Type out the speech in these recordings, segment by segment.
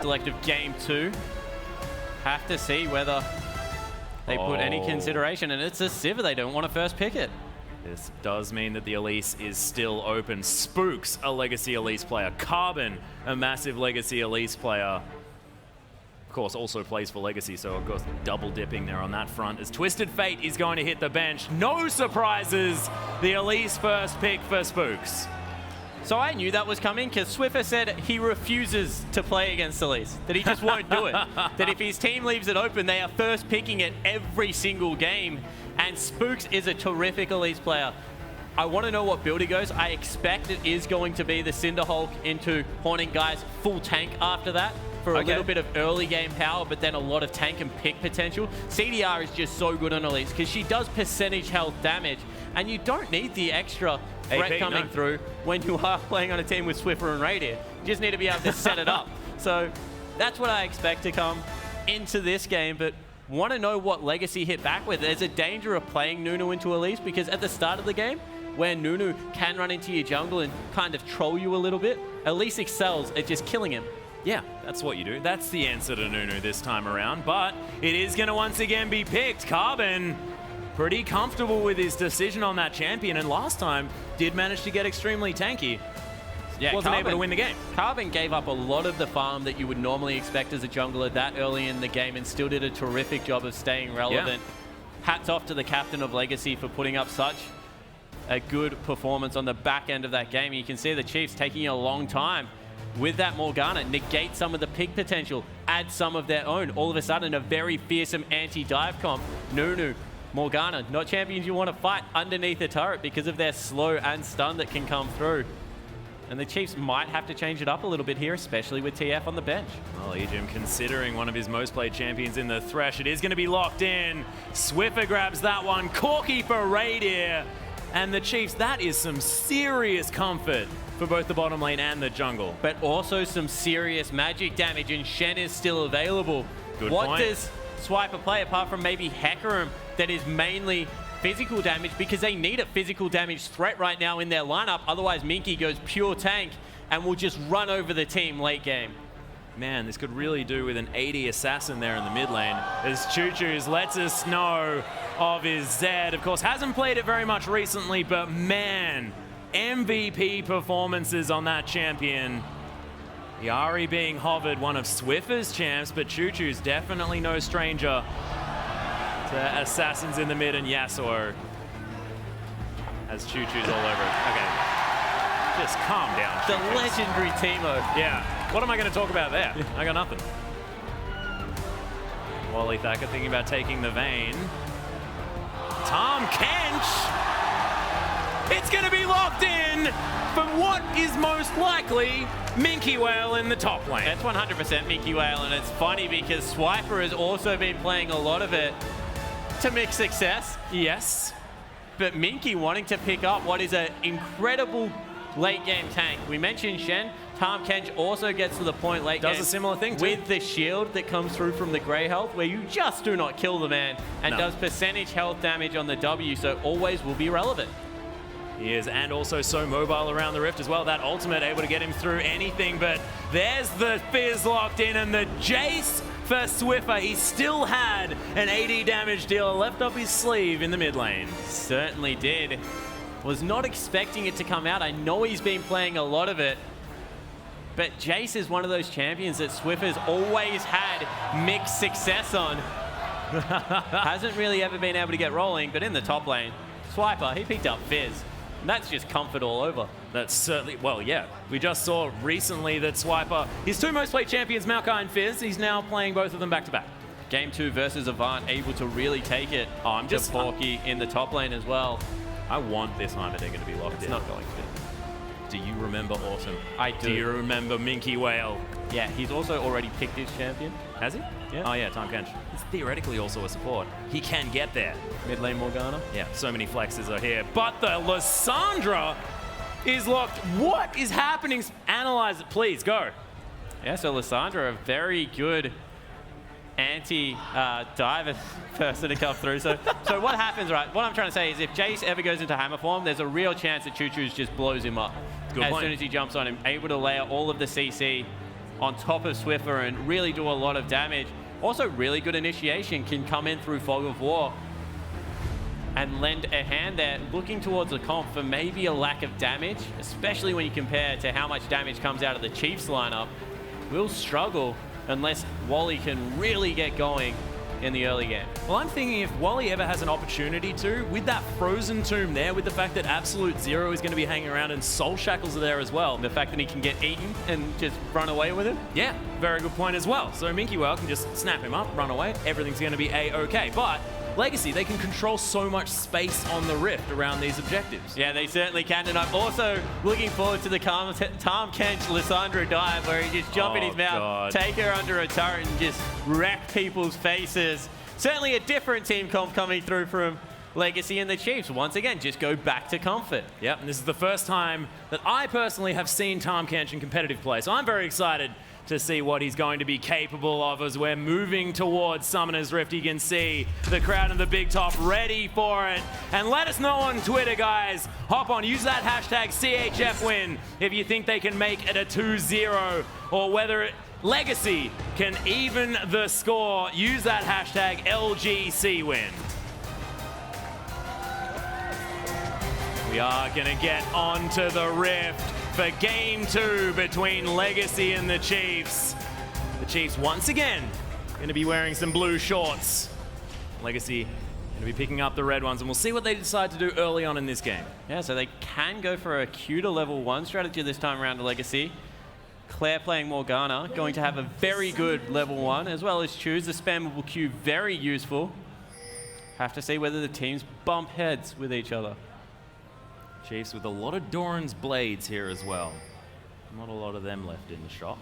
Selective game 2. Have to see whether they put any consideration, and it's a Sivir. They don't want to first pick it. This does mean that the Elise is still open. Spooks, a Legacy Elise player. Carbon, a massive Legacy Elise player. Of course, also plays for Legacy, so of course double dipping there on that front. As Twisted Fate is going to hit the bench. No surprises. The Elise first pick for Spooks. So I knew that was coming because Swiffer said he refuses to play against Elise, that he just won't do it. That if his team leaves it open, they are first picking it every single game. And Spooks is a terrific Elise player. I want to know what build he goes. I expect it is going to be the Cinderhulk into Haunting Guys full tank after that for a little bit of early game power, but then a lot of tank and pick potential. CDR is just so good on Elise because she does percentage health damage, and you don't need the extra threat coming through when you are playing on a team with Swiffer and Radiant. You just need to be able to set it up. So that's what I expect to come into this game, but want to know what Legacy hit back with. There's a danger of playing Nunu into Elise because at the start of the game, where Nunu can run into your jungle and kind of troll you a little bit, Elise excels at just killing him. Yeah, that's what you do. That's the answer to Nunu this time around, but it is going to once again be picked. Carbon, pretty comfortable with his decision on that champion, and last time did manage to get extremely tanky. Yeah, wasn't able to win the game. Carbon gave up a lot of the farm that you would normally expect as a jungler that early in the game and still did a terrific job of staying relevant. Yeah. Hats off to the captain of Legacy for putting up such a good performance on the back end of that game. You can see the Chiefs taking a long time with that Morgana, negate some of the pick potential, add some of their own. All of a sudden, a very fearsome anti-dive comp. Nunu, Morgana, not champions you want to fight underneath the turret because of their slow and stun that can come through. And the Chiefs might have to change it up a little bit here, especially with TF on the bench. Well, Ejim considering one of his most played champions in the Thresh. It is going to be locked in. Swiffer grabs that one. Corki for Radier. And the Chiefs, that is some serious comfort for both the bottom lane and the jungle. But also some serious magic damage, and Shen is still available. Good what point. does Swiper play apart from maybe Hecarim that is mainly physical damage, because they need a physical damage threat right now in their lineup. Otherwise, Minky goes pure tank and will just run over the team late game. Man, this could really do with an 80 assassin there in the mid lane. As Choo-Choo's lets us know of his Zed. Of course, hasn't played it very much recently, but man, MVP performances on that champion. Yari being hovered, one of Swiffer's champs, but Choo-Choo's definitely no stranger to assassins in the mid, and Yasuo as Choo-Choo's all over it. Okay, just calm down. The legendary Teemo. Yeah, what am I going to talk about there? I got nothing. Wally Thacker thinking about taking the Vayne. Tom Kench! It's going to be locked in for what is most likely Minky Whale in the top lane. It's 100% Minky Whale, and it's funny because Swiper has also been playing a lot of it to mixed success. Yes. But Minky wanting to pick up what is an incredible late game tank. We mentioned Shen. Tom Kench also gets to the point late game. Does a similar thing too. With the shield that comes through from the Grey Health, where you just do not kill the man, and does percentage health damage on the W, so always will be relevant. He is, and also so mobile around the Rift as well. That ultimate able to get him through anything, but there's the Fizz locked in, and the Jace for Swiffer. He still had an 80 damage dealer left up his sleeve in the mid lane. Certainly did. Was not expecting it to come out. I know he's been playing a lot of it, but Jace is one of those champions that Swiffer's always had mixed success on. Hasn't really ever been able to get rolling, but in the top lane, Swiper, he picked up Fizz. And that's just comfort all over. That's certainly, well, yeah. We just saw recently that Swiper, his two most played champions, Maokai and Fizz, he's now playing both of them back to back. Game 2 versus Avant, able to really take it to Porky in the top lane as well. I want this Heimerdinger to be locked in. It's not going to. Do you remember Autumn? I do. Do you remember Minky Whale? Yeah, he's also already picked his champion. Has he? Yeah. Oh yeah, Tom Kench. He's theoretically also a support. He can get there. Mid lane Morgana. Yeah, so many flexes are here. But the Lissandra is locked. What is happening? Analyze it, please. Go. Yeah, so Lissandra, a very good anti-diver person to come through. So what happens, right? What I'm trying to say is if Jace ever goes into hammer form, there's a real chance that Choo-Choo's just blows him up. Good point. As soon as he jumps on him, able to layer all of the CC on top of Swiffer and really do a lot of damage. Also, really good initiation, can come in through Fog of War and lend a hand there, looking towards the comp for maybe a lack of damage, especially when you compare to how much damage comes out of the Chiefs lineup. Will struggle unless Wally can really get going in the early game. Well, I'm thinking if Wally ever has an opportunity to, with that Frozen Tomb there, with the fact that Absolute Zero is going to be hanging around and Soul Shackles are there as well. The fact that he can get eaten and just run away with him. Yeah, very good point as well. So Minky Well can just snap him up, run away, everything's going to be A-okay. But Legacy, they can control so much space on the Rift around these objectives. Yeah, they certainly can, and I'm also looking forward to the Tahm Kench Lissandra dive where he just jump in his mouth, take her under a turret and just wreck people's faces. Certainly a different team comp coming through from Legacy, and the Chiefs once again just go back to comfort. Yep, and this is the first time that I personally have seen Tahm Kench in competitive play, so I'm very excited to see what he's going to be capable of as we're moving towards Summoner's Rift. You can see the crowd in the big top ready for it. And let us know on Twitter, guys. Hop on, use that hashtag CHFWin if you think they can make it a 2-0 or whether Legacy can even the score. Use that hashtag LGCWin. We are going to get onto the Rift for Game 2 between Legacy and the Chiefs. The Chiefs once again going to be wearing some blue shorts. Legacy going to be picking up the red ones, and we'll see what they decide to do early on in this game. Yeah, so they can go for a Q to level 1 strategy this time around to Legacy. Claire playing Morgana, going to have a very good level 1, as well as choose the spammable Q, very useful. Have to see whether the teams bump heads with each other. Chiefs with a lot of Doran's blades here as well. Not a lot of them left in the shop.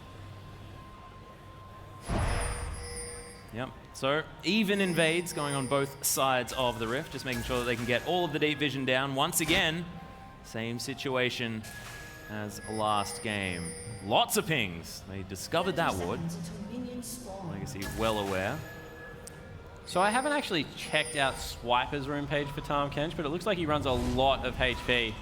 Yep, so even invades going on both sides of the Rift, just making sure that they can get all of the deep vision down. Once again, same situation as last game. Lots of pings. They discovered that ward. Legacy well aware. So I haven't actually checked out Swiper's room page for Tahm Kench, but it looks like he runs a lot of HP.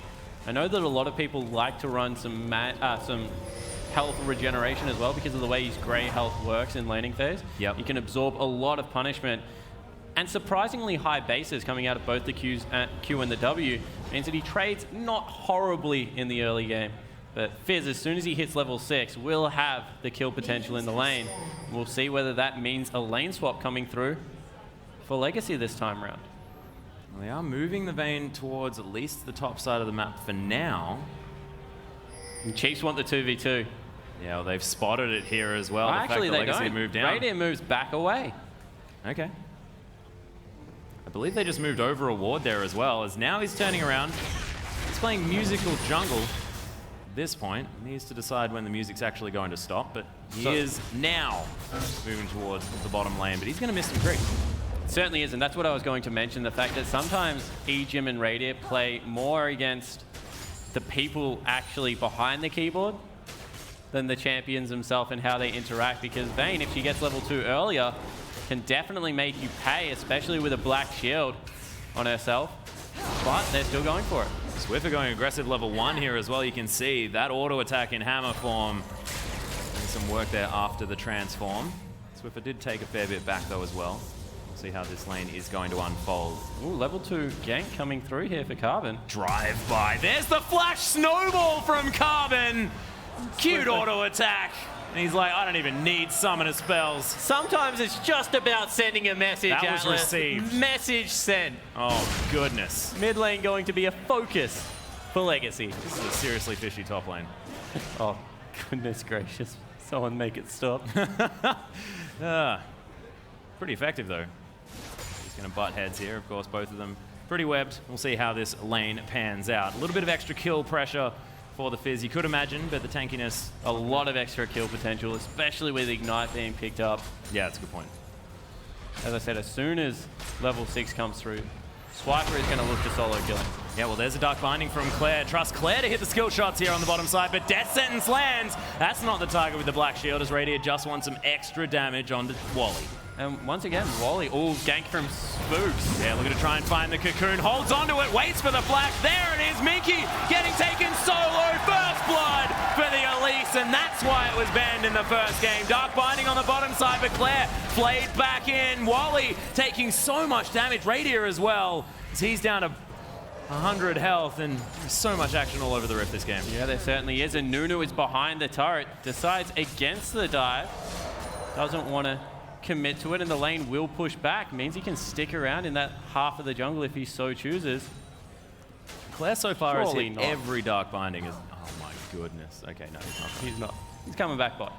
I know that a lot of people like to run some health regeneration as well because of the way his grey health works in laning phase. Yep. You can absorb a lot of punishment. And surprisingly high bases coming out of both the Q and the W means that he trades not horribly in the early game. But Fizz, as soon as he hits level 6, will have the kill potential in the lane. We'll see whether that means a lane swap coming through for Legacy this time around. Well, they are moving the Vayne towards at least the top side of the map for now. And Chiefs want the 2v2. Yeah, well, they've spotted it here as well. Actually, they Legacy don't. Moved down. Radiant moves back away. Okay. I believe they just moved over a ward there as well, as now he's turning around. He's playing musical jungle. At this point, he needs to decide when the music's actually going to stop, but he is now moving towards the bottom lane, but he's going to miss some creep. It certainly is, and that's what I was going to mention, the fact that sometimes Ejim and Radiant play more against the people actually behind the keyboard than the champions themselves and how they interact, because Vayne, if she gets level 2 earlier, can definitely make you pay, especially with a black shield on herself, but they're still going for it. Swiffer going aggressive level 1 here as well. You can see that auto attack in hammer form. Doing some work there after the transform. Swiffer did take a fair bit back though as well. We'll see how this lane is going to unfold. Ooh, level 2 gank coming through here for Carbon. Drive by. There's the flash snowball from Carbon. Cute auto attack. And he's like, I don't even need summoner spells. Sometimes it's just about sending a message. That was Atlas. received. Message sent. Oh, goodness. Mid lane going to be a focus for Legacy. This is a seriously fishy top lane. Oh, goodness gracious. Someone make it stop. Pretty effective, though. He's going to butt heads here. Of course, both of them pretty webbed. We'll see how this lane pans out. A little bit of extra kill pressure for the Fizz, you could imagine, but the tankiness... A lot of extra kill potential, especially with Ignite being picked up. Yeah, that's a good point. As I said, as soon as level 6 comes through, Swiper is going to look to solo killing. Yeah, well, there's a Dark Binding from Claire. Trust Claire to hit the skill shots here on the bottom side, but Death Sentence lands. That's not the target with the Black Shield, as Radiant just wants some extra damage on Wally. And once again, Wally, gank from Spooks. Yeah, looking to try and find the cocoon. Holds onto it, waits for the flash. There it is, Minky getting taken solo. First blood for the Elise twice, and that's why it was banned in the first game. Dark Binding on the bottom side, but Claire flayed back in. Wally taking so much damage. Radier as well, as he's down to 100 health, and there's so much action all over the Rift this game. Yeah, there certainly is, and Nunu is behind the turret, decides against the dive, doesn't want to commit to it, and the lane will push back. Means he can stick around in that half of the jungle if he so chooses. Claire so far has Surely hit not. every Dark Binding. Oh my goodness. Okay, no, he's not. He's not. He's coming back bot.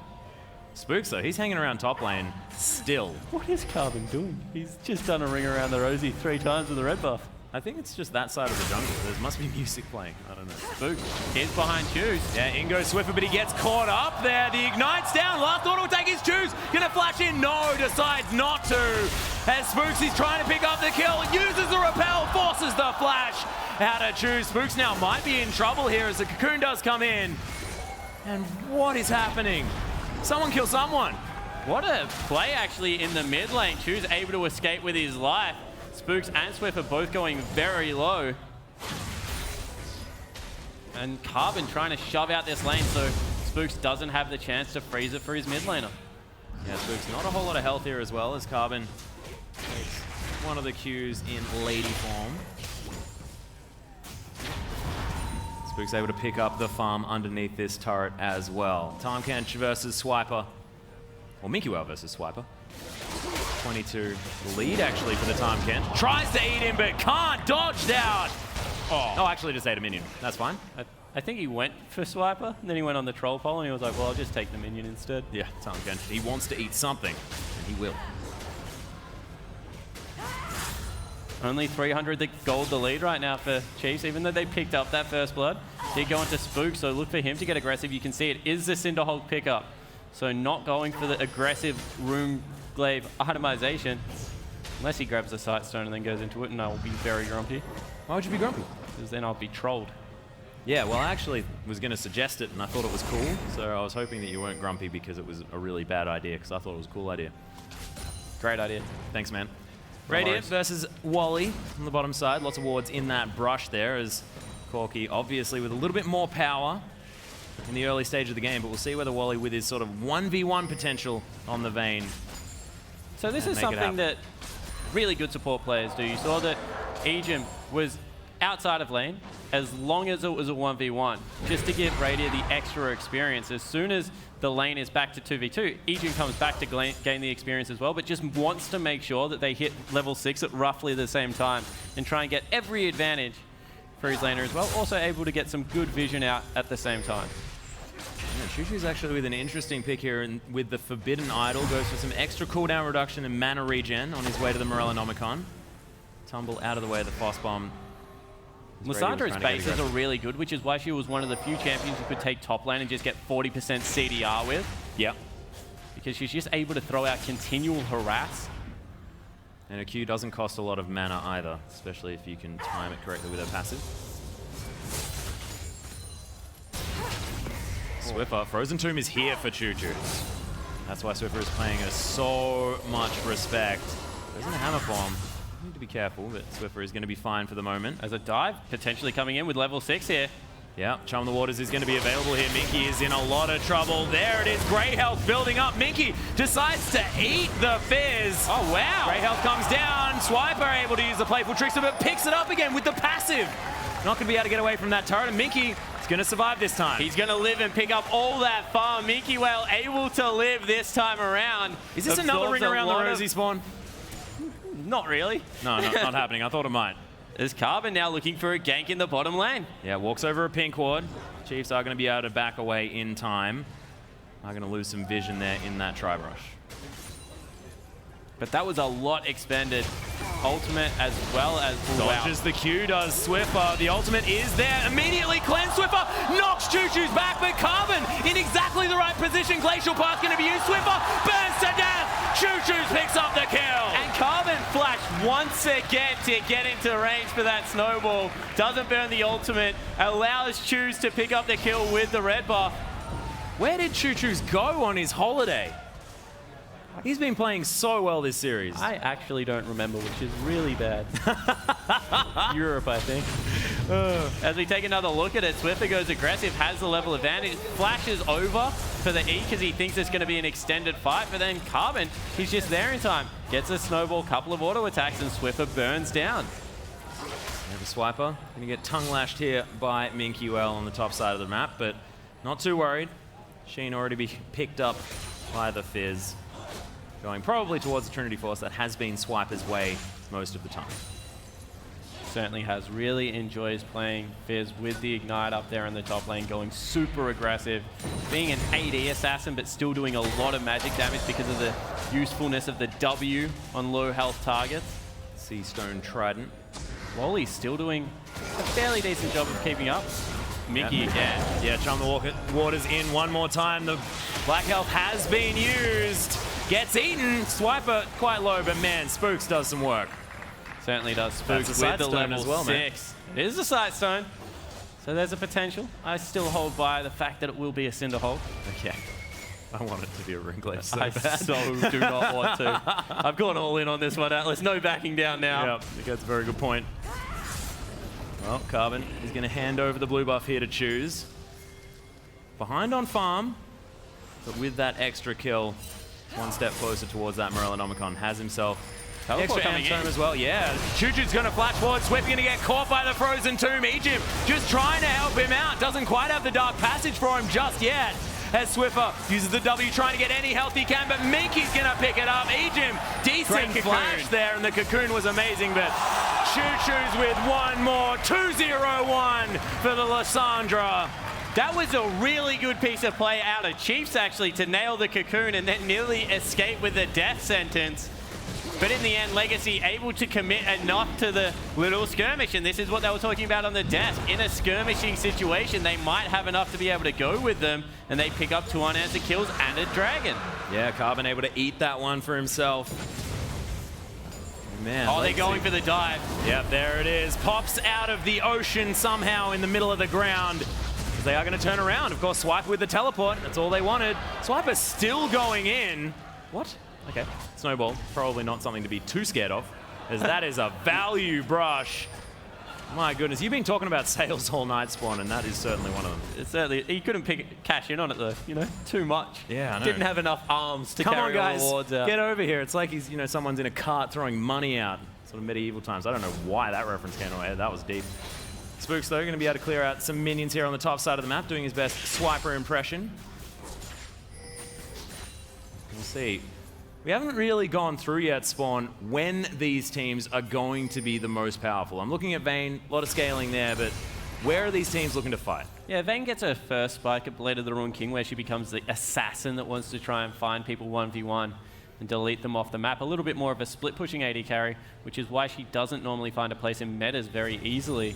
Spooks though, he's hanging around top lane still. What is Carbon doing? He's just done a ring around the Rosie 3 times with a red buff. I think it's just that side of the jungle. There must be music playing. I don't know. Spook is behind Choose. Yeah, in goes Swiffer, but he gets caught up there. The Ignite's down. Last thought will take his Choose. Gonna flash in. No, decides not to. As Spooks is trying to pick up the kill. Uses the repel, forces the flash out of Choose. Spooks now might be in trouble here as the Cocoon does come in. And what is happening? Someone kill someone. What a play actually in the mid lane. Choose able to escape with his life. Spooks and Swift are both going very low. And Carbon trying to shove out this lane so Spooks doesn't have the chance to freeze it for his mid laner. Yeah, Spooks not a whole lot of health here as well as Carbon takes one of the Qs in lady form. Spooks able to pick up the farm underneath this turret as well. Timecatch versus Swiper. Or Minkiwell versus Swiper. 22 lead actually for the Timecatch. Tries to eat him but can't, dodged out. Oh, actually just ate a minion. That's fine. I think he went for Swiper, and then he went on the troll pole and he was like, well, I'll just take the minion instead. Yeah, Timecatch. He wants to eat something, and he will. Only 300 the gold the lead right now for Chiefs, even though they picked up that first blood. Did go into Spook, so look for him to get aggressive. You can see it is the Cinderhulk pickup. So not going for the aggressive room glaive itemization. Unless he grabs the Sightstone and then goes into it, and I will be very grumpy. Why would you be grumpy? Because then I'll be trolled. Yeah, well, I actually was going to suggest it, and I thought it was cool. So I was hoping that you weren't grumpy because it was a really bad idea, because I thought it was a cool idea. Great idea. Thanks, man. Radiant versus Wally on the bottom side. Lots of wards in that brush there as Corky obviously with a little bit more power in the early stage of the game, but we'll see whether Wally with his sort of 1v1 potential on the Vayne. So this is something that really good support players do. You saw that Aegim was outside of lane as long as it was a 1v1, just to give Radiant the extra experience. As soon as the lane is back to 2v2, Aegim comes back to gain the experience as well, but just wants to make sure that they hit level 6 at roughly the same time and try and get every advantage for his laner as well. Also able to get some good vision out at the same time. Yeah, Chuchu's actually with an interesting pick here, and with the Forbidden Idol, goes for some extra cooldown reduction and mana regen on his way to the Morellonomicon. Tumble out of the way of the Frost Bomb. Lissandra's bases are really good, which is why she was one of the few champions who could take top lane and just get 40% CDR with. Yep. Because she's just able to throw out continual harass. And her Q doesn't cost a lot of mana either, especially if you can time it correctly with her passive. Swiffer, Frozen Tomb is here for Chuchu. That's why Swiffer is paying her so much respect. There's a hammer bomb. Need to be careful, but Swiffer is going to be fine for the moment. As a dive, potentially coming in with level 6 here. Yeah, Charm the Waters is going to be available here. Minky is in a lot of trouble. There it is, great health building up. Minky decides to eat the Fizz. Oh, wow. Great health comes down. Swiper able to use the Playful Trickster, but picks it up again with the passive. Not going to be able to get away from that turret, and Minky is going to survive this time. He's going to live and pick up all that farm. Minky Whale able to live this time around. Is this another ring around the Rosie spawn? Not really. No, not happening. I thought it might. There's Carbon now looking for a gank in the bottom lane. Yeah, walks over a pink ward. Chiefs are going to be able to back away in time. Are going to lose some vision there in that tri-brush. But that was a lot expended. Ultimate as well as... Dodges the Q, does Swiffer. The ultimate is there. Immediately cleanse. Swiffer knocks Chuchu's back, but Carbon in exactly the right position. Glacial Path going to be used. Swiffer burns to death. Chuchu's picks up the kill. And Carbon flashed once again to get into range for that snowball. Doesn't burn the ultimate. Allows Chus to pick up the kill with the red buff. Where did Chuchu's go on his holiday? He's been playing so well this series. I actually don't remember, which is really bad. Europe, I think. As we take another look at it, Swiffer goes aggressive, has the level advantage, flashes over for the E because he thinks it's going to be an extended fight, but then Carbon, he's just there in time. Gets a snowball, couple of auto attacks, and Swiffer burns down. The Swiper going to get tongue lashed here by MinkUL on the top side of the map, but not too worried. Sheen already be picked up by the Fizz, going probably towards the Trinity Force that has been Swiper's way most of the time. Certainly has. Really enjoys playing Fizz with the Ignite up there in the top lane, going super aggressive. Being an AD assassin, but still doing a lot of magic damage because of the usefulness of the W on low health targets. Sea Stone Trident. Wally's still doing a fairly decent job of keeping up. Mickey again. Yeah, Chum the Waters in one more time. The Black Health has been used. Gets eaten. Swiper quite low, but man, Spooks does some work. Certainly does. Spooks with the level 6. Man. It is a Sight Stone, so there's a potential. I still hold by the fact that it will be a Cinderhole. Okay. I want it to be a Ringleaf so I bad. so do not want to. I've gone all in on this one, Atlas. No backing down now. Yep, I think that's a very good point. Well, Carbon is going to hand over the blue buff here to choose. Behind on farm, but with that extra kill, one step closer towards that Morellonomicon. Has himself extra amp tome as well. Yeah, Choo-Choo's going to flash forward. Swift going to get caught by the Frozen Tomb. Egypt just trying to help him out. Doesn't quite have the Dark Passage for him just yet. As Swiffer uses the W, trying to get any health he can, but Minky's going to pick it up. Egypt, decent flash there, and the Cocoon was amazing, but Choo-Choo's with one more. 2-0-1 for the Lysandra. That was a really good piece of play out of Chiefs, actually, to nail the Cocoon and then nearly escape with a death sentence. But in the end, Legacy able to commit enough to the little skirmish, and this is what they were talking about on the desk. In a skirmishing situation, they might have enough to be able to go with them, and they pick up 2 unanswered kills and a dragon. Yeah, Carbon able to eat that one for himself. Man, oh, they're going for the dive. Yep, there it is. Pops out of the ocean somehow in the middle of the ground. They are going to turn around. Of course, Swiper with the teleport. That's all they wanted. Swiper's still going in. What? Okay. Snowball. Probably not something to be too scared of, as that is a value brush. My goodness. You've been talking about sales all night, Spawn, and that is certainly one of them. It's certainly. He couldn't cash in on it, though. You know, too much. Yeah, I know. Didn't have enough arms to carry all the rewards out. Get over here. It's like he's, someone's in a cart throwing money out. Sort of medieval times. I don't know why that reference came to my head. That was deep. Spooks, though, going to be able to clear out some minions here on the top side of the map, doing his best Swiper impression. We'll see. We haven't really gone through yet, Spawn, when these teams are going to be the most powerful. I'm looking at Vayne, a lot of scaling there, but where are these teams looking to fight? Yeah, Vayne gets her first spike at Blade of the Ruined King, where she becomes the assassin that wants to try and find people 1v1 and delete them off the map. A little bit more of a split-pushing AD carry, which is why she doesn't normally find a place in metas very easily.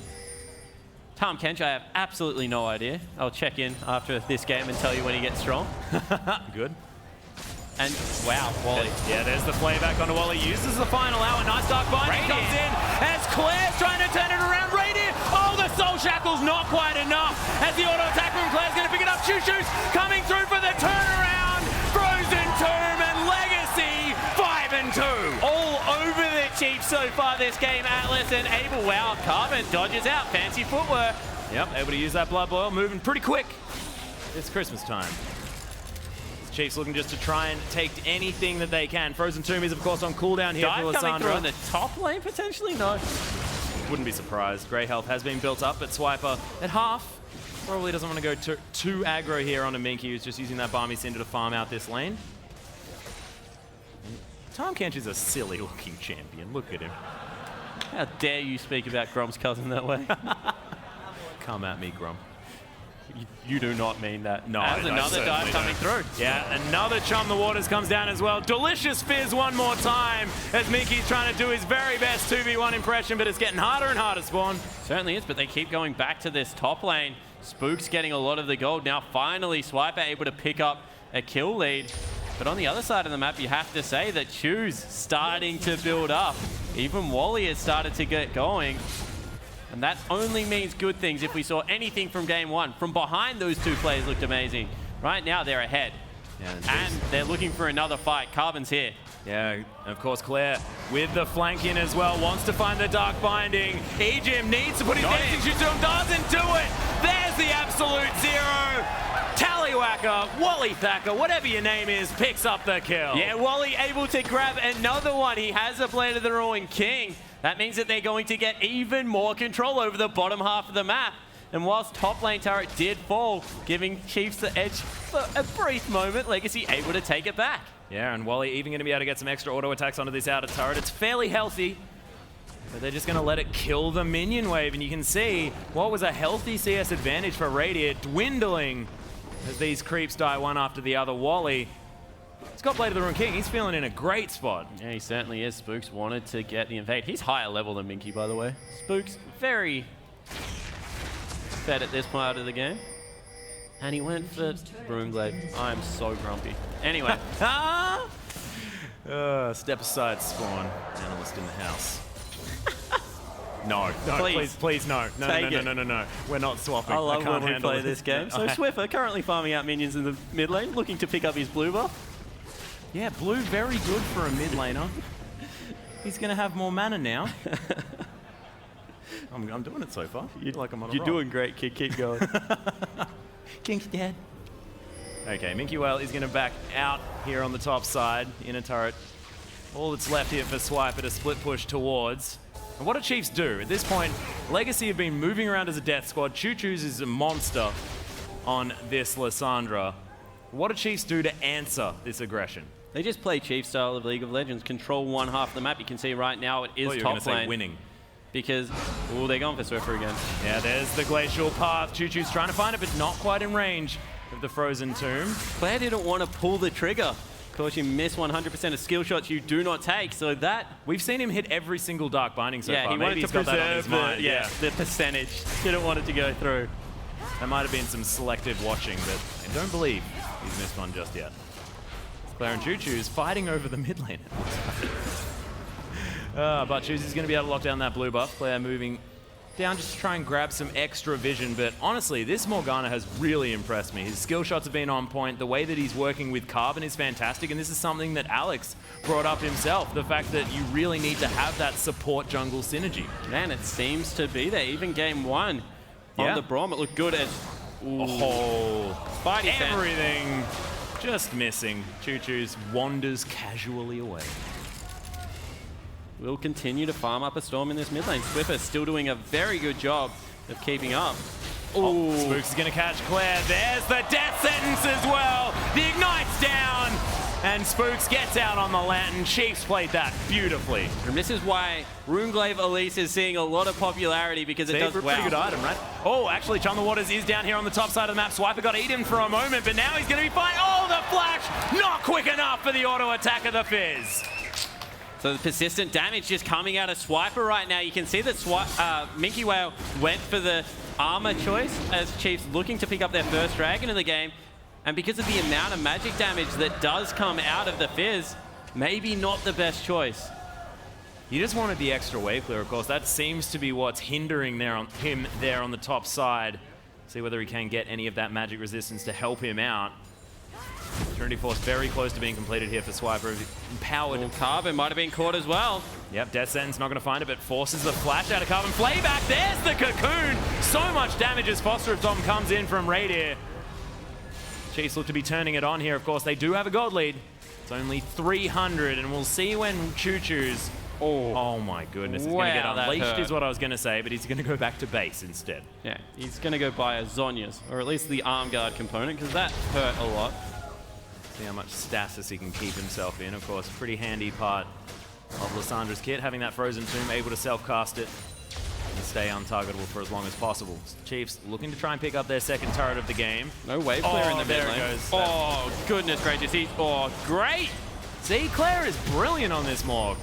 Tom Kench, I have absolutely no idea. I'll check in after this game and tell you when he gets strong. Good. And wow, Wally. Yeah, there's the playback onto Wally. Uses the final hour. Nice Dark Binding comes in as Claire's trying to turn it around. Radiant. Oh, the Soul Shackle's not quite enough. As the auto attack from Claire's going to pick it up. Choo-Choo's coming through for the turnaround. Frozen Tomb and Legacy 5-2. All over the Chiefs so far this game. Atlas and Abel. Wow, Carbon dodges out. Fancy footwork. Yep, able to use that Blood Boil. Moving pretty quick. It's Christmas time. Chiefs looking just to try and take anything that they can. Frozen Tomb is, of course, on cooldown here for Lysandra. Coming through in the top lane, potentially? No. Wouldn't be surprised. Grey health has been built up, but Swiper at half probably doesn't want to go too aggro here onto Minky, who's just using that Balmy Cinder to farm out this lane. Tom Kench is a silly-looking champion. Look at him. How dare you speak about Grom's cousin that way? Come at me, Grom. You do not mean that. No, there's another dive coming through. Yeah, another Chum the Waters comes down as well. Delicious Fizz one more time as Minky's trying to do his very best 2v1 impression, but it's getting harder and harder, Spawn. Certainly is, but they keep going back to this top lane. Spook's getting a lot of the gold. Now finally Swiper able to pick up a kill lead. But on the other side of the map, you have to say that Choo's starting to build up. Even Wally has started to get going. And that only means good things. If we saw anything from game one, from behind those two players looked amazing. Right now they're ahead. Yeah, and they're looking for another fight. Carbon's here. Yeah, and of course Claire with the flank in as well, wants to find the Dark Binding. Ejim needs to put his dancing shoes on, doesn't do it! There's the absolute zero! Tallywhacker, Wally Thacker, whatever your name is, picks up the kill. Yeah, Wally able to grab another one. He has a Blade of the Ruined King. That means that they're going to get even more control over the bottom half of the map. And whilst top lane turret did fall, giving Chiefs the edge for a brief moment, Legacy able to take it back. Yeah, and Wally even going to be able to get some extra auto attacks onto this outer turret. It's fairly healthy, but they're just going to let it kill the minion wave. And you can see what was a healthy CS advantage for Radiant dwindling as these creeps die one after the other. Wally, he's got Blade of the Ruined King. He's feeling in a great spot. Yeah, he certainly is. Spooks wanted to get the invade. He's higher level than Minky, by the way. Spooks very fed at this part of the game. And he went for Broomglade. I'm so grumpy. Anyway. Step aside, Spawn. Analyst in the house. No, please, no. No. We're not swapping. I love can't when we play this game. So Swiffer currently farming out minions in the mid lane, looking to pick up his blue buff. Yeah, blue very good for a mid laner. He's going to have more mana now. I'm doing it so far. You're doing great, kid. Keep going. King's dead. Okay, Minky Whale is going to back out here on the top side, in a turret. All that's left here for Swiper to split push towards. And what do Chiefs do? At this point, Legacy have been moving around as a death squad. Choo Choo's is a monster on this Lissandra. What do Chiefs do to answer this aggression? They just play Chief style of League of Legends, control one half of the map. You can see right now it is top lane. Winning. Because, oh, they're going for Swiffer again. Yeah, there's the glacial path. Choo Choo's trying to find it, but not quite in range of the frozen tomb. Claire didn't want to pull the trigger. Of course, you miss 100% of skill shots you do not take, so that... We've seen him hit every single Dark Binding so far. He wanted to preserve the percentage. Didn't want it to go through. There might have been some selective watching, but I don't believe he's missed one just yet. Claire and Choo Choo's fighting over the mid lane. But Choo's is going to be able to lock down that blue buff. Claire moving down just to try and grab some extra vision. But honestly, this Morgana has really impressed me. His skill shots have been on point. The way that he's working with Carbon is fantastic. And this is something that Alex brought up himself. The fact that you really need to have that support jungle synergy. Man, it seems to be there. Even game one on the Braum, it looked good as... Everything just missing. Choo Choo's wanders casually away. We'll continue to farm up a storm in this mid lane. Swiffer still doing a very good job of keeping up. Spooks is going to catch Claire. There's the death sentence as well. The Ignite's down. And Spooks gets out on the lantern. Chiefs played that beautifully. And this is why Runeglaive Elise is seeing a lot of popularity, because it does pretty good item, right? Oh, actually, Chum the Waters is down here on the top side of the map. Swiper got eaten for a moment, but now he's going to be fine. Oh, the flash! Not quick enough for the auto attack of the Fizz. So the persistent damage just coming out of Swiper right now. You can see that Minky Whale went for the armor choice as Chiefs looking to pick up their first dragon of the game. And because of the amount of magic damage that does come out of the Fizz, maybe not the best choice. You just wanted the extra wave clear, of course. That seems to be what's hindering him there on the top side. See whether he can get any of that magic resistance to help him out. Trinity Force very close to being completed here for Swiper. Empowered. Carbon might have been caught as well. Yep, Death Sentence not going to find it, but forces the flash out of Carbon. Flayback, there's the cocoon! So much damage as Foster of Dom comes in from Radier. Chiefs look to be turning it on here, of course. They do have a gold lead. It's only 300, and we'll see when Choo Choo's... Oh my goodness, it's going to get unleashed is what I was going to say, but he's going to go back to base instead. Yeah, he's going to go buy a Zhonya's, or at least the arm guard component, because that hurt a lot. See how much stasis he can keep himself in. Of course, pretty handy part of Lissandra's kit, having that Frozen Tomb, able to self-cast it and stay untargetable for as long as possible. Chiefs looking to try and pick up their second turret of the game. No wave clear in the mid lane. There it goes. Oh, goodness gracious. Great! See, Claire is brilliant on this Morg.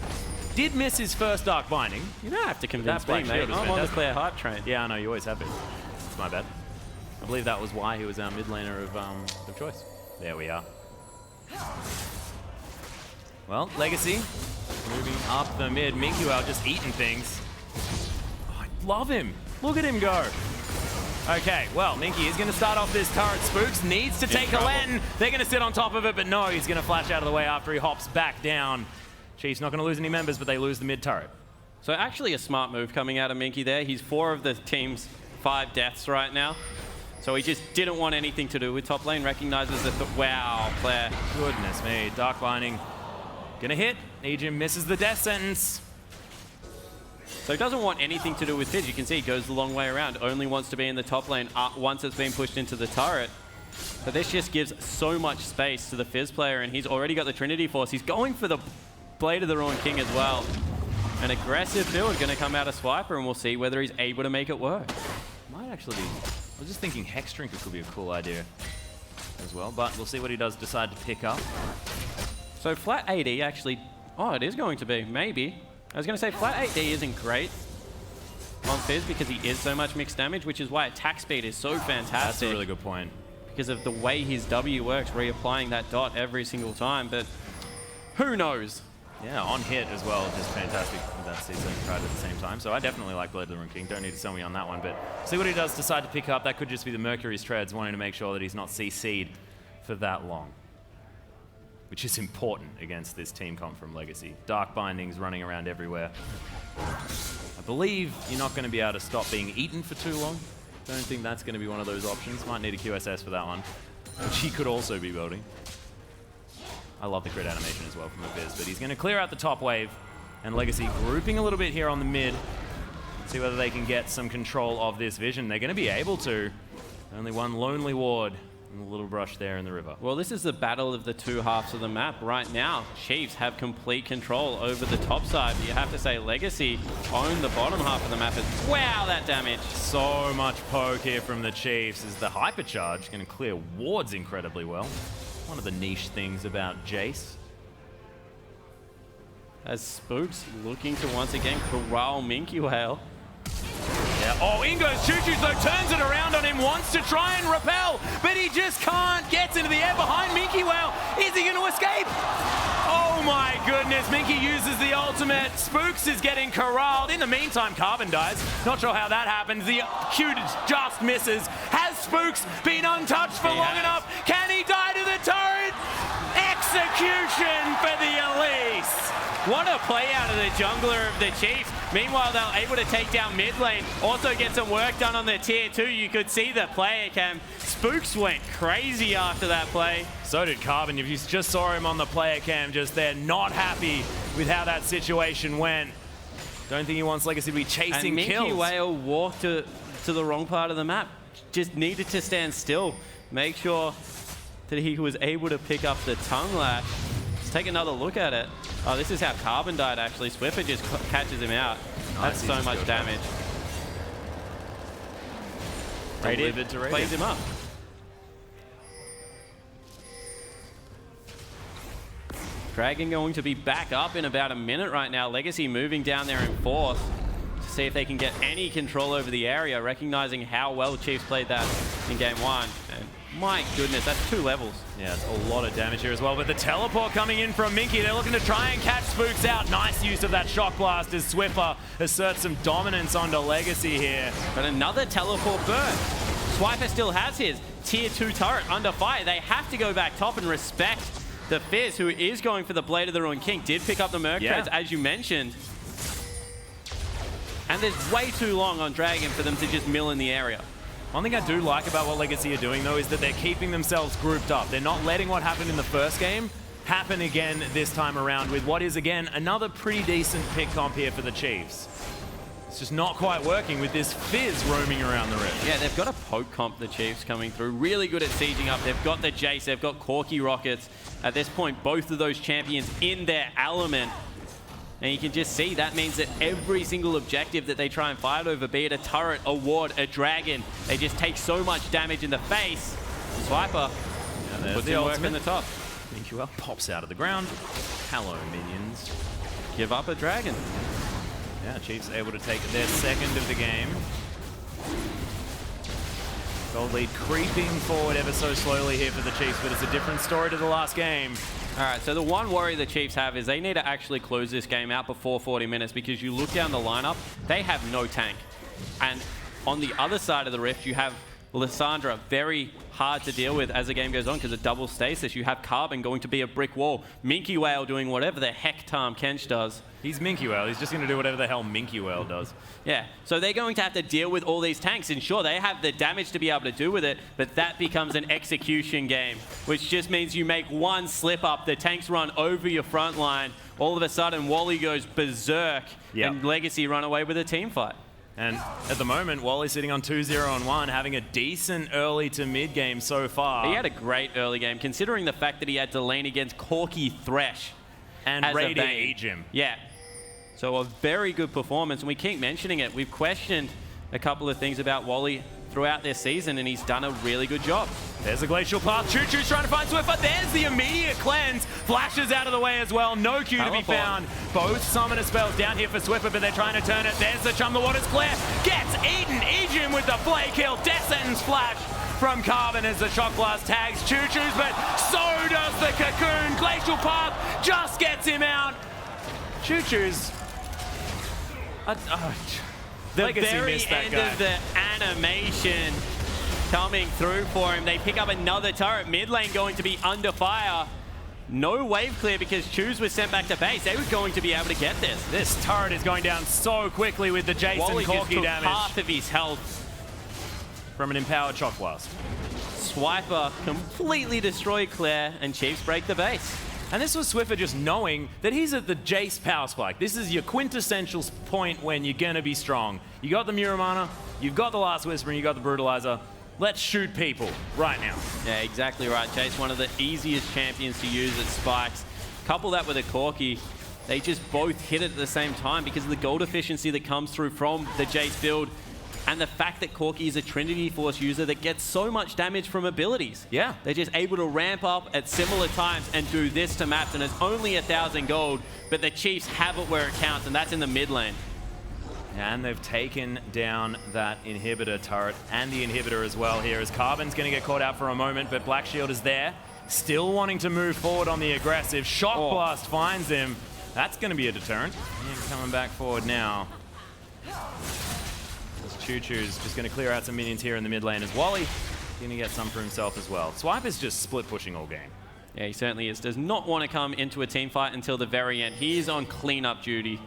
Did miss his first Dark Binding. You don't have to convince me, mate. I'm on the Claire hype train. Yeah, I know, you always have been. It's my bad. I believe that was why he was our mid laner of choice. There we are. Well, Legacy moving up the mid. Minky Whale just eating things. Oh, I love him. Look at him go. Okay, well, Minky is going to start off this turret. Spooks needs to take a Len. They're going to sit on top of it, but no, he's going to flash out of the way after he hops back down. Chiefs not going to lose any members, but they lose the mid turret. So actually a smart move coming out of Minky there. He's 4 of the team's 5 deaths right now. So he just didn't want anything to do with top lane. Recognizes that, wow, Claire. Goodness me, Dark Binding. Gonna hit. Ejim misses the death sentence. So he doesn't want anything to do with Fizz. You can see he goes the long way around. Only wants to be in the top lane once it's been pushed into the turret. But this just gives so much space to the Fizz player, and he's already got the Trinity Force. He's going for the Blade of the Ruined King as well. An aggressive build going to come out of Swiper, and we'll see whether he's able to make it work. Might actually be. I was just thinking Hex Drinker could be a cool idea as well, but we'll see what he does decide to pick up. So flat AD actually, oh, it is going to be, maybe. I was going to say flat AD isn't great on Fizz because he is so much mixed damage, which is why attack speed is so fantastic. That's a really good point. Because of the way his W works, reapplying that dot every single time, but who knows? Yeah, on hit as well, just fantastic with that C7 card at the same time. So I definitely like Blade of the Ruined King. Don't need to sell me on that one, but see what he does decide to pick up. That could just be the Mercury's Treads, wanting to make sure that he's not CC'd for that long, which is important against this team comp from Legacy. Dark Bindings running around everywhere. I believe you're not going to be able to stop being eaten for too long. Don't think that's going to be one of those options. Might need a QSS for that one, which he could also be building. I love the crit animation as well from the Fizz, but he's going to clear out the top wave, and Legacy grouping a little bit here on the mid. See whether they can get some control of this vision. They're going to be able to. Only one lonely ward and a little brush there in the river. Well, this is the battle of the 2 halves of the map. Right now, Chiefs have complete control over the top side. You have to say Legacy own the bottom half of the map. Wow, that damage. So much poke here from the Chiefs as the Hypercharge going to clear wards incredibly well. One of the niche things about Jace. As Spooks looking to once again corral Minky Whale. Yeah. Oh, in goes Choo-Choo, though, turns it around on him, wants to try and repel, but he just can't. Gets into the air behind Minky Whale. Is he going to escape? Oh my goodness, Minky uses the ultimate. Spooks is getting corralled. In the meantime, Carbon dies. Not sure how that happens. The Q just misses. Has Spooks been untouched for long enough? Can he die to the turret? Execution for the Elise. What a play out of the jungler of the Chiefs. Meanwhile, they're able to take down mid lane. Also get some work done on the tier 2. You could see the player cam. Spooks went crazy after that play. So did Carbon. If you just saw him on the player cam just there, not happy with how that situation went. Don't think he wants Legacy to be chasing Minky kills. Minky Whale walked to the wrong part of the map. Just needed to stand still. Make sure that he was able to pick up the tongue lash. Let's take another look at it. Oh, this is how Carbon died, actually. Swiffer just catches him out. Nice. That's so much damage. Delivered to plays him up. Dragon going to be back up in about a minute right now. Legacy moving down there in 4th to see if they can get any control over the area, recognizing how well Chiefs played that in game 1. And my goodness, that's 2 levels. Yeah, it's a lot of damage here as well. But the teleport coming in from Minky, they're looking to try and catch Spooks out. Nice use of that shock blast as Swiffer asserts some dominance onto Legacy here. But another teleport burn. Swiper still has his tier 2 turret under fire. They have to go back top and respect the Fizz, who is going for the Blade of the Ruined King. Did pick up the Merc Treads, as you mentioned. And there's way too long on Dragon for them to just mill in the area. One thing I do like about what Legacy are doing, though, is that they're keeping themselves grouped up. They're not letting what happened in the first game happen again this time around with what is, again, another pretty decent pick comp here for the Chiefs. It's just not quite working with this Fizz roaming around the rift. Yeah, they've got a poke comp, the Chiefs, coming through. Really good at sieging up. They've got the Jace, they've got Corky Rockets. At this point, both of those champions in their element. And you can just see that means that every single objective that they try and fight over, be it a turret, a ward, a dragon, they just take so much damage in the face. Swiper puts the work in the top. Minky Whale pops out of the ground. Hello, minions. Give up a dragon. Yeah, Chiefs able to take their 2nd of the game. Gold lead creeping forward ever so slowly here for the Chiefs, but it's a different story to the last game. All right, so the one worry the Chiefs have is they need to actually close this game out before 40 minutes, because you look down the lineup, they have no tank. And On the other side of the rift, you have Lissandra, very hard to deal with as the game goes on because of double stasis. You have Carbon going to be a brick wall. Minky Whale doing whatever the heck Tahm Kench does. He's Minky Whale. He's just going to do whatever the hell Minky Whale does. Yeah, so they're going to have to deal with all these tanks, and sure, they have the damage to be able to do with it, but that becomes an execution game, which just means you make one slip up, the tanks run over your front line, all of a sudden Wally goes berserk, and Legacy run away with a team fight. And at the moment, Wally's sitting on 2-0 on 1, having a decent early to mid game so far. He had a great early game, considering the fact that he had to lane against Corky Thresh. And Radiant Ejim. Yeah. So a very good performance, and we keep mentioning it. We've questioned a couple of things about Wally throughout this season, and he's done a really good job. There's a Glacial Path. Choo Choo's trying to find Swiffer. There's the immediate cleanse. Flashes out of the way as well. No Q to be found. Both summoner spells down here for Swiffer, but they're trying to turn it. There's the Chum. The water's clear. Gets eaten. Ejim with the flay kill. Death Sentence flash from Carbon as the Shock Blast tags Choo Choo's, but so does the Cocoon. Glacial Path just gets him out. Choo Choo's. The Legacy very missed that end guy. of the animation coming through for him. They pick up another turret. Mid lane going to be under fire. No wave clear because Choose was sent back to base. They were going to be able to get this. This turret is going down so quickly with the Jason Wally just Corky took damage half of his health. from an empowered Shock Blast. Swiper completely destroyed Claire, and Chiefs break the base. And this was Swiffer just knowing that he's at the Jace power spike. This is your quintessential point when you're going to be strong. You got the Muramana, you've got the Last Whisper, and you got the Brutalizer. Let's shoot people right now. Yeah, exactly right, Chase. One of the easiest champions to use at spikes. Couple that with a Corky, they just both hit it at the same time because of the gold efficiency that comes through from the Jace build. And the fact that Corky is a Trinity Force user that gets so much damage from abilities. Yeah. They're just able to ramp up at similar times and do this to maps, and it's only 1,000 gold, but the Chiefs have it where it counts, and that's in the mid lane. And they've taken down that inhibitor turret and the inhibitor as well here, as Carbon's going to get caught out for a moment, but Black Shield is there, still wanting to move forward on the aggressive. Shock Blast finds him. That's going to be a deterrent. And coming back forward now. Choo Choo's just going to clear out some minions here in the mid lane as Wally going to get some for himself as well. Swipe is just split pushing all game. Yeah, he certainly is. Does not want to come into a team fight until the very end. He is on cleanup duty.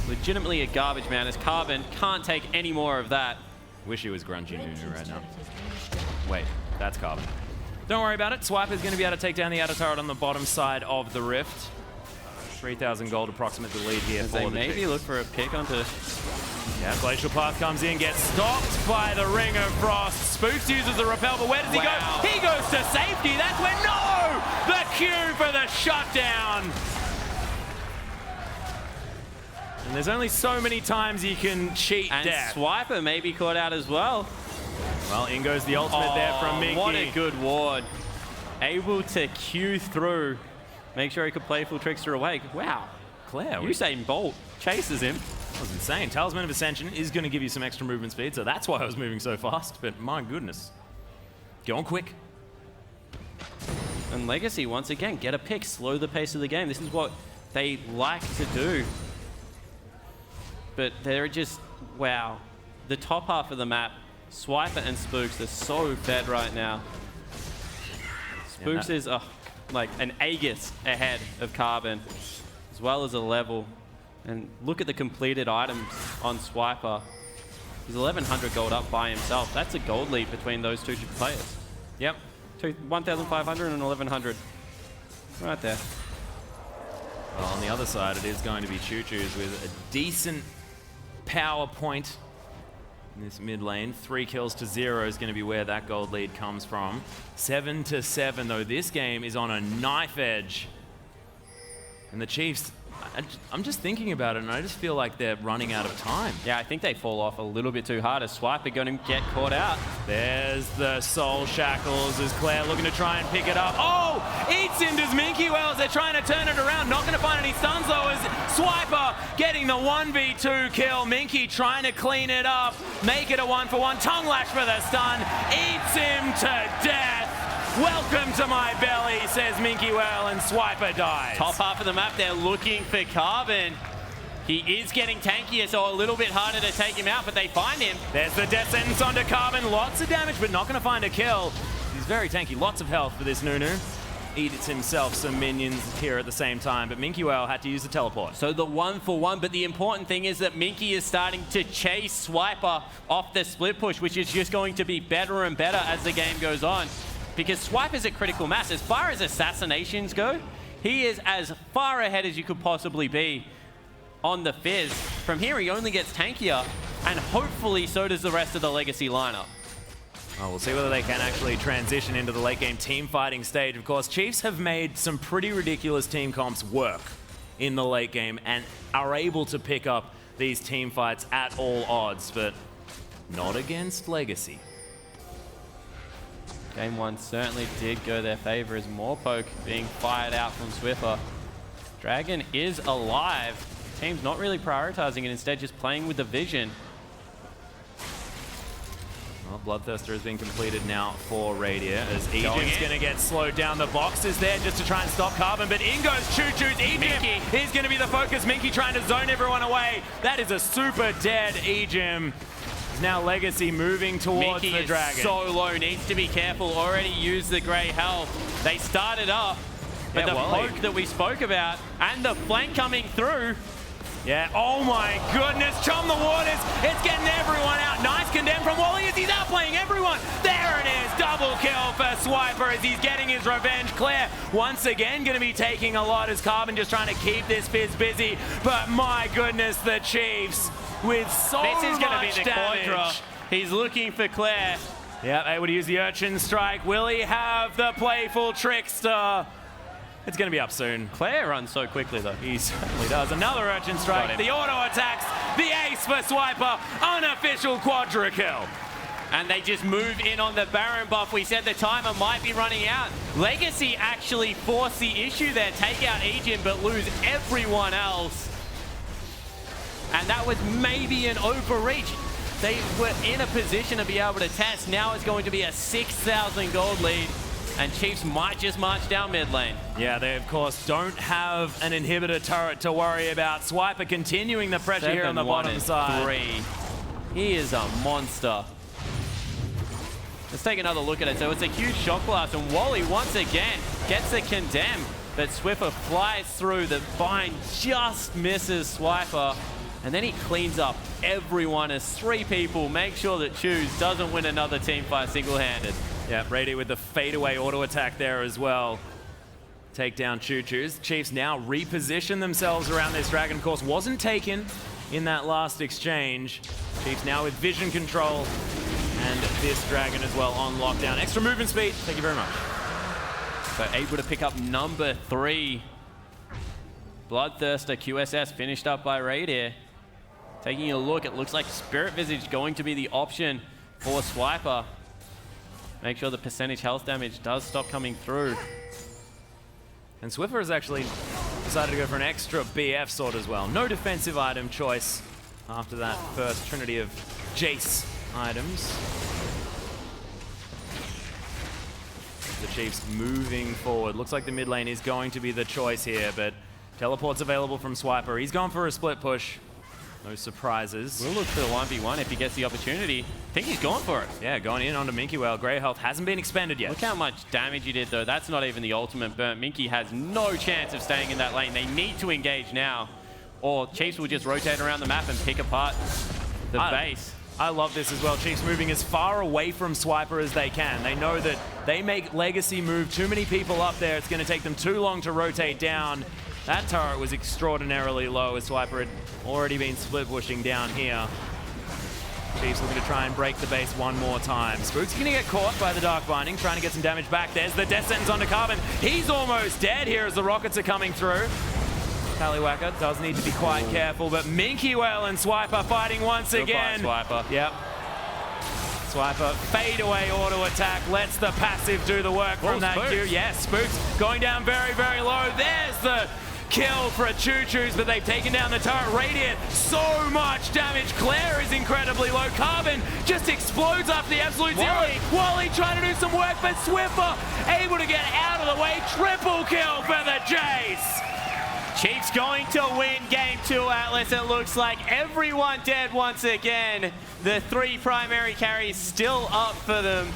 Legitimately a garbage man, as Carbon can't take any more of that. Wish he was grungy Nunu right now. Wait, that's Carbon. Don't worry about it. Swipe is going to be able to take down the outer turret on the bottom side of the rift. 3,000 gold approximate the lead here for they the maybe Chiefs. look for a pick onto... Yeah, Glacial Path comes in, gets stopped by the Ring of Frost. Spooks uses the repel, but where does he go? He goes to safety. That's when, no! The Q for the shutdown. And there's only so many times you can cheat and death. Swiper may be caught out as well. Well, in goes the ultimate there from Minky. What a good ward. Able to Q through. Make sure he could play full Trickster away. Wow. Claire. Usain Bolt chases him. That was insane. Talisman of Ascension is going to give you some extra movement speed, so that's why I was moving so fast. But my goodness. Going quick. And Legacy, once again, get a pick, slow the pace of the game. This is what they like to do. But they're just, wow. The top half of the map, Swiper and Spooks are so fed right now. Spooks is like an Aegis ahead of Carbon, as well as a level. And look at the completed items on Swiper. He's 1,100 gold up by himself. That's a gold lead between those two players. Yep. 1,500 and 1,100. Right there. Well, on the other side, it is going to be Choo Choo's with a decent power point in this mid lane. 3 kills to 0 is going to be where that gold lead comes from. 7-7, though. This game is on a knife edge. And the Chiefs, I'm just thinking about it, and I just feel like they're running out of time. Yeah, I think they fall off a little bit too hard as Swiper going to get caught out. There's the Soul Shackles as Claire looking to try and pick it up. Oh! Eats him, does Minky Well as they're trying to turn it around. Not going to find any stuns though, as Swiper getting the 1v2 kill. Minky trying to clean it up, make it a 1-for-1. Tongue Lash for the stun. Eats him to death. Welcome to my belly, says Minky Well, and Swiper dies. Top half of the map, they're looking for Carbon. He is getting tankier, so a little bit harder to take him out, but they find him. There's the death sentence onto Carbon. Lots of damage, but not going to find a kill. He's very tanky. Lots of health for this Nunu. Eats himself some minions here at the same time, but Minky Whale had to use the teleport. So the 1-for-1, but the important thing is that Minky is starting to chase Swiper off the split push, which is just going to be better and better as the game goes on. Because Swiper's at critical mass. As far as assassinations go, he is as far ahead as you could possibly be on the Fizz. From here, he only gets tankier, and hopefully so does the rest of the Legacy lineup. Oh, we'll see whether they can actually transition into the late game team fighting stage. Of course, Chiefs have made some pretty ridiculous team comps work in the late game and are able to pick up these team fights at all odds, but not against Legacy. Game 1 certainly did go their favor as more poke being fired out from Swiffer. Dragon is alive. Team's not really prioritizing it, instead just playing with the vision. Well, Bloodthirster has been completed now for Radier as Ejim's going to get slowed down. The box is there just to try and stop Carbon, but in goes Choo-Choo's. Ejim is going to be the focus. Minky trying to zone everyone away. That is a super dead Ejim. Now Legacy moving towards Minky the Dragon. Is so low, needs to be careful. Already used the grey health. They started up, but the poke that we spoke about and the flank coming through. Yeah, oh my goodness, Chum the Waters, it's getting everyone out. Nice condemn from Wally as he's outplaying everyone. There it is, double kill for Swiper as he's getting his revenge. Claire, once again, going to be taking a lot as Carbon just trying to keep this Fizz busy. But my goodness, the Chiefs with so much damage. This is going to be the Quadra. He's looking for Claire. Yeah, able to use the Urchin Strike. Will he have the playful Trickster? It's going to be up soon. Claire runs so quickly, though. He certainly does. Another Urchin Strike. The auto attacks. The ace for Swiper. Unofficial Quadra kill. And they just move in on the Baron buff. We said the timer might be running out. Legacy actually force the issue there. Take out Ejim, but lose everyone else. And that was maybe an overreach. They were in a position to be able to test. Now it's going to be a 6,000 gold lead. And Chiefs might just march down mid lane. Yeah, they of course don't have an inhibitor turret to worry about. Swiper continuing the pressure here on the bottom side. 3. He is a monster. Let's take another look at it. So it's a huge shock blast, and Wally once again gets the condemn, but Swiffer flies through. The bind just misses Swiper, and then he cleans up everyone as 3 people. Make sure that Choose doesn't win another team fight single-handed. Yeah, Brady with the fadeaway auto attack there as well. Take down Choo-Choo's. Chiefs now reposition themselves around this Dragon. Of course, wasn't taken in that last exchange. Chiefs now with vision control and this Dragon as well on lockdown. Extra movement speed. Thank you very much. So able to pick up number 3. Bloodthirster QSS finished up by Radier. Taking a look, it looks like Spirit Visage going to be the option for Swiper. Make sure the percentage health damage does stop coming through. And Swiffer has actually decided to go for an extra BF sword as well. No defensive item choice after that first trinity of Jace items. The Chiefs moving forward. Looks like the mid lane is going to be the choice here, but teleport's available from Swiper. He's gone for a split push. No surprises. We'll look for the 1v1 if he gets the opportunity. I think he's going for it. Yeah, going in onto Minky Whale. Grey health hasn't been expended yet. Look how much damage he did, though. That's not even the ultimate burn. Minky has no chance of staying in that lane. They need to engage now, or Chiefs will just rotate around the map and pick apart the base. I love this as well. Chiefs moving as far away from Swiper as they can. They know that they make Legacy move too many people up there. It's going to take them too long to rotate down. That turret was extraordinarily low as Swiper had already been split pushing down here. Chiefs looking to try and break the base one more time. Spook's going to get caught by the Dark Binding, trying to get some damage back. There's the death sentence onto Carbon. He's almost dead here as the rockets are coming through. Tallywacker does need to be quite careful, but Minky Whale and Swiper fighting once again. Swiper. Yep. Swiper, fade away auto attack, lets the passive do the work from that Q. Yes, Spooks going down very, very low. There's the kill for a Choo-Choo's, but they've taken down the turret. Radiant, so much damage. Claire is incredibly low. Carbon just explodes after the absolute zero. Wally trying to do some work, but Swiffer able to get out of the way. Triple kill for the Jace. Chiefs going to win game 2, Atlas. It looks like everyone dead once again. The 3 primary carries still up for them.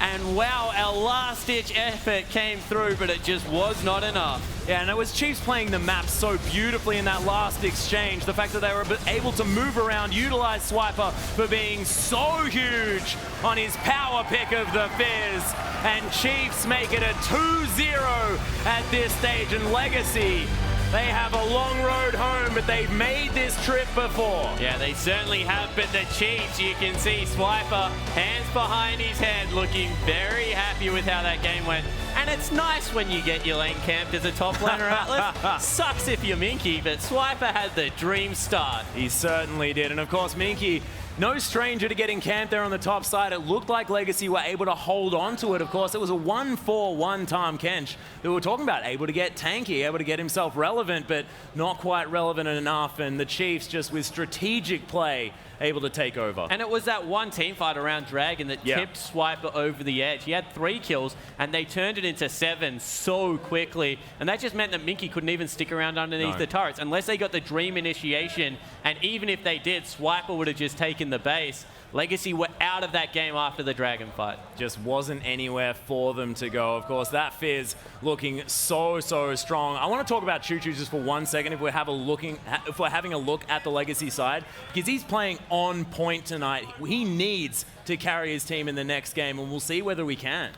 And wow, our last-ditch effort came through, but it just was not enough. Yeah, and it was Chiefs playing the map so beautifully in that last exchange. The fact that they were able to move around, utilize Swiper for being so huge on his power pick of the Fizz. And Chiefs make it a 2-0 at this stage. And Legacy, they have a long road home, but they've made this trip before. Yeah, they certainly have, but the Chiefs, you can see Swiper, hands behind his head, looking very happy with how that game went. And it's nice when you get your lane camped as a top laner, Atlas. Sucks if you're Minky, but Swiper had the dream start. He certainly did. And of course, Minky, no stranger to getting camped there on the top side. It looked like Legacy were able to hold on to it. Of course, it was a 1-4-1 Tom Kench that we were talking about, able to get tanky, able to get himself relevant, but not quite relevant enough. And the Chiefs, just with strategic play, able to take over. And it was that one team fight around Dragon that tipped Swiper over the edge. He had 3 kills, and they turned it into 7 so quickly. And that just meant that Minky couldn't even stick around underneath the turrets. Unless they got the Dream initiation, and even if they did, Swiper would have just taken the base. Legacy were out of that game after the Dragon fight. Just wasn't anywhere for them to go. Of course, that Fizz looking so strong. I want to talk about Choo Choo just for 1 second if we're having a look at the Legacy side, because he's playing on point tonight. He needs to carry his team in the next game, and we'll see whether he can.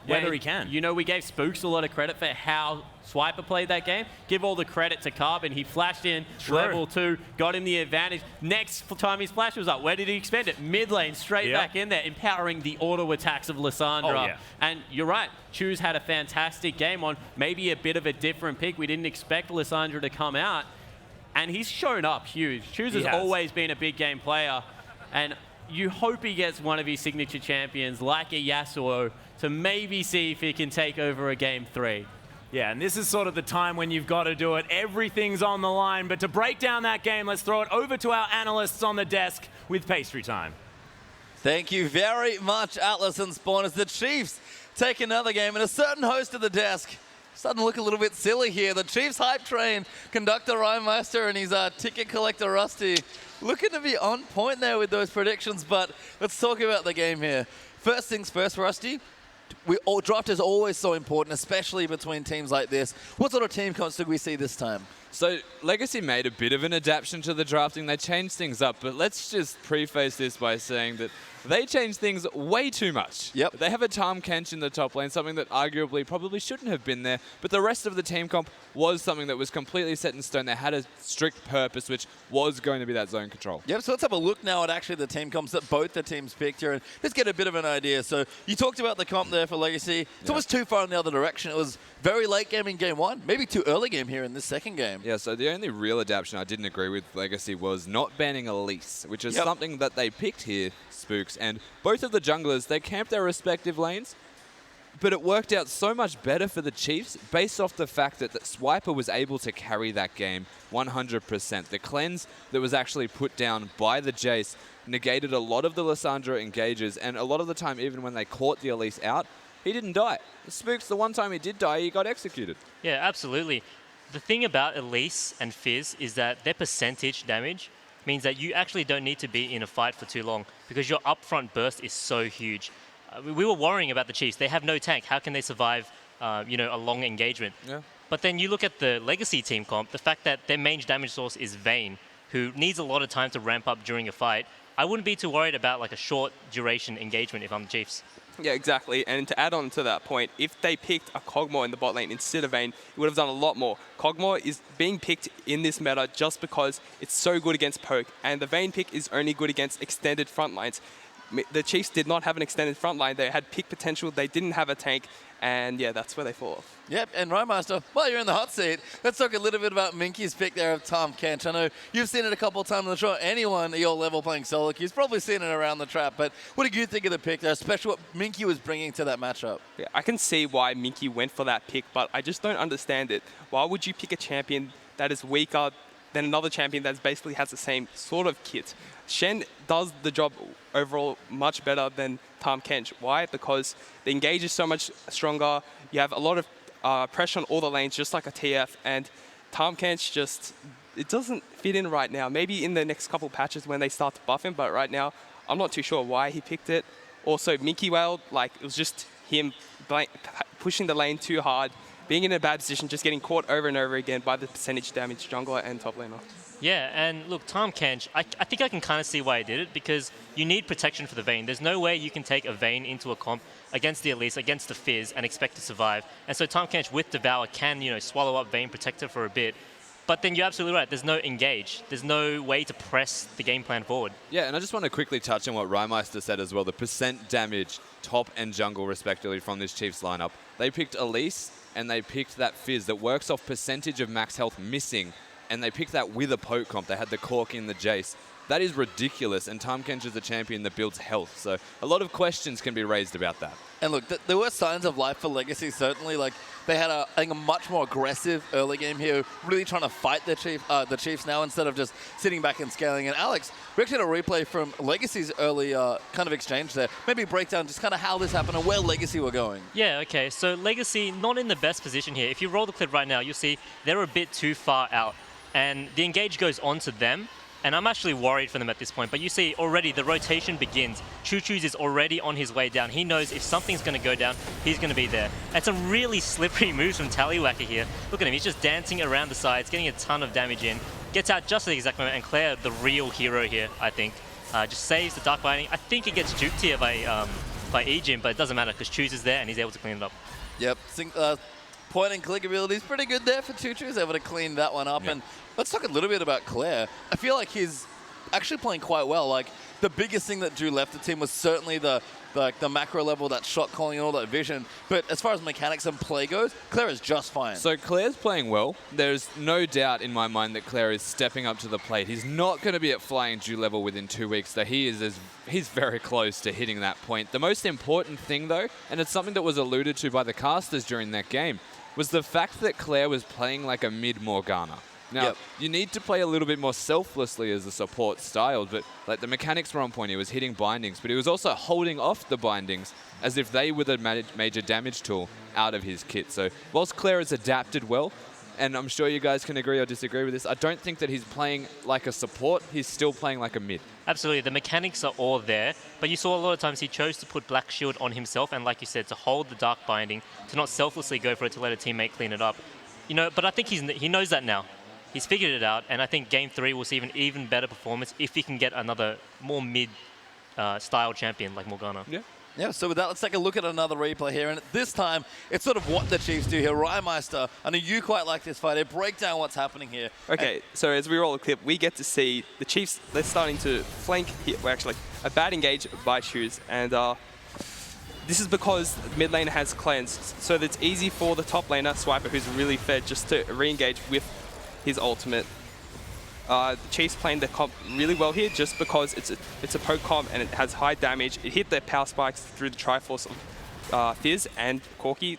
You know, we gave Spooks a lot of credit for how Swiper played that game. Give all the credit to Carbon. He flashed in level 2, got him the advantage. Next time his flash was up, where did he expend it? Mid lane, straight back in there, empowering the auto attacks of Lissandra. And you're right, Choo's had a fantastic game on maybe a bit of a different pick. We didn't expect Lissandra to come out, and he's shown up huge. Choo's has always been a big game player, and you hope he gets one of his signature champions like a Yasuo to maybe see if he can take over a game 3. Yeah, and this is sort of the time when you've got to do it. Everything's on the line. But to break down that game, let's throw it over to our analysts on the desk with Pastry Time. Thank you very much, Atlas and Spawn, as the Chiefs take another game. And a certain host of the desk starting to look a little bit silly here. The Chiefs hype train, conductor Rhymemeister and his ticket collector Rusty, looking to be on point there with those predictions. But let's talk about the game here. First things first, Rusty. Draft is always so important, especially between teams like this. What sort of team comps did we see this time? So Legacy made a bit of an adaptation to the drafting. They changed things up, but let's just preface this by saying that they changed things way too much. Yep. They have a Tahm Kench in the top lane, something that arguably probably shouldn't have been there, but the rest of the team comp was something that was completely set in stone. They had a strict purpose, which was going to be that zone control. Yep, so let's have a look now at actually the team comps that both the teams picked here, and let's get a bit of an idea. So you talked about the comp there for Legacy. It's almost too far in the other direction. It was very late game in game 1, maybe too early game here in this second game. Yeah, so the only real adaptation I didn't agree with Legacy was not banning Elise, which is something that they picked here, Spooks, and both of the junglers, they camped their respective lanes, but it worked out so much better for the Chiefs based off the fact that Swiper was able to carry that game 100%. The cleanse that was actually put down by the Jace negated a lot of the Lissandra engages, and a lot of the time, even when they caught the Elise out, he didn't die. Spooks, the one time he did die, he got executed. Yeah, absolutely. The thing about Elise and Fizz is that their percentage damage means that you actually don't need to be in a fight for too long because your upfront burst is so huge. We were worrying about the Chiefs. They have no tank. How can they survive a long engagement? Yeah. But then you look at the Legacy team comp, the fact that their main damage source is Vayne, who needs a lot of time to ramp up during a fight. I wouldn't be too worried about like a short duration engagement if I'm the Chiefs. Yeah, exactly. And to add on to that point, if they picked a Kog'Maw in the bot lane instead of Vayne, it would have done a lot more. Kog'Maw is being picked in this meta just because it's so good against poke, and the Vayne pick is only good against extended front lines. The Chiefs did not have an extended front line. They had pick potential. They didn't have a tank. And yeah, that's where they fall off. Yep, and Rhymemaster, while you're in the hot seat, let's talk a little bit about Minky's pick there of Tahm Kench. I know you've seen it a couple of times on the show. Anyone at your level playing solo queue's probably seen it around the trap. But what do you think of the pick there, especially what Minky was bringing to that matchup? Yeah, I can see why Minky went for that pick, but I just don't understand it. Why would you pick a champion that is weaker than another champion that basically has the same sort of kit? Shen does the job overall much better than Tahm Kench. Why? Because the engage is so much stronger. You have a lot of pressure on all the lanes, just like a TF, and Tom Kench just, it doesn't fit in right now. Maybe in the next couple patches when they start to buff him, but right now, I'm not too sure why he picked it. Also, Minky Whale, like, it was just him pushing the lane too hard, being in a bad position, just getting caught over and over again by the percentage damage jungler and top laner. Yeah, and look, Tom Kench, I think I can kind of see why he did it, because you need protection for the Vayne. There's no way you can take a Vayne into a comp against the Elise, against the Fizz, and expect to survive. And so Tom Kench with Devour can, you know, swallow up Vayne, protect her for a bit. But then you're absolutely right. There's no engage. There's no way to press the game plan forward. Yeah, and I just want to quickly touch on what Rymeister said as well. The percent damage, top and jungle respectively, from this Chiefs lineup. They picked Elise, and they picked that Fizz that works off percentage of max health missing. And they picked that with a poke comp. They had the Cork in the Jace. That is ridiculous, and Tom Kench is a champion that builds health. So a lot of questions can be raised about that. And look, there were signs of life for Legacy, certainly. Like, they had, I think, a much more aggressive early game here, really trying to fight the Chiefs now instead of just sitting back and scaling. And Alex, we actually had a replay from Legacy's early kind of exchange there. Maybe break down just kind of how this happened and where Legacy were going. Yeah, okay. So Legacy not in the best position here. If you roll the clip right now, you'll see they're a bit too far out. And the engage goes on to them. And I'm actually worried for them at this point. But you see already the rotation begins. Choo Choo's is already on his way down. He knows if something's going to go down, he's going to be there. And some really slippery moves from Tallywhacker here. Look at him. He's just dancing around the sides, getting a ton of damage in. Gets out just at the exact moment. And Claire, the real hero here, I think, just saves the Dark Binding. I think it gets juked here by Ejim, but it doesn't matter because Choo's is there and he's able to clean it up. Yep. Point and click ability is pretty good there for Choo Choo. He's able to clean that one up. Yep. And let's talk a little bit about Claire. I feel like he's actually playing quite well. Like, the biggest thing that drew left the team was certainly the macro level, that shot calling and all that vision. But as far as mechanics and play goes, Claire is just fine. So Claire's playing well. There's no doubt in my mind that Claire is stepping up to the plate. He's not going to be at flying Dew level within 2 weeks, though he's very close to hitting that point. The most important thing, though, and it's something that was alluded to by the casters during that game, was the fact that Claire was playing like a mid-Morgana. Now, you need to play a little bit more selflessly as a support style, but like the mechanics were on point. He was hitting bindings, but he was also holding off the bindings as if they were the major damage tool out of his kit. So whilst Claire has adapted well, and I'm sure you guys can agree or disagree with this, I don't think that he's playing like a support. He's still playing like a mid. Absolutely. The mechanics are all there, but you saw a lot of times he chose to put Black Shield on himself, and like you said, to hold the Dark Binding, to not selflessly go for it, to let a teammate clean it up. You know, but I think he knows that now. He's figured it out, and I think Game 3 will see an even better performance if he can get another more mid-style champion like Morgana. Yeah, so with that, let's take a look at another replay here. And this time, it's sort of what the Chiefs do here. Rymeister, I know you quite like this fight. Break down what's happening here. Okay, so as we roll the clip, we get to see the Chiefs, they're starting to flank here. Well, actually, a bad engage by Shoes, and this is because mid laner has cleansed, so that it's easy for the top laner, Swiper, who's really fed, just to re-engage with his ultimate. The Chiefs playing the comp really well here just because it's a poke comp and it has high damage. It hit their power spikes through the Triforce of Fizz and Corki.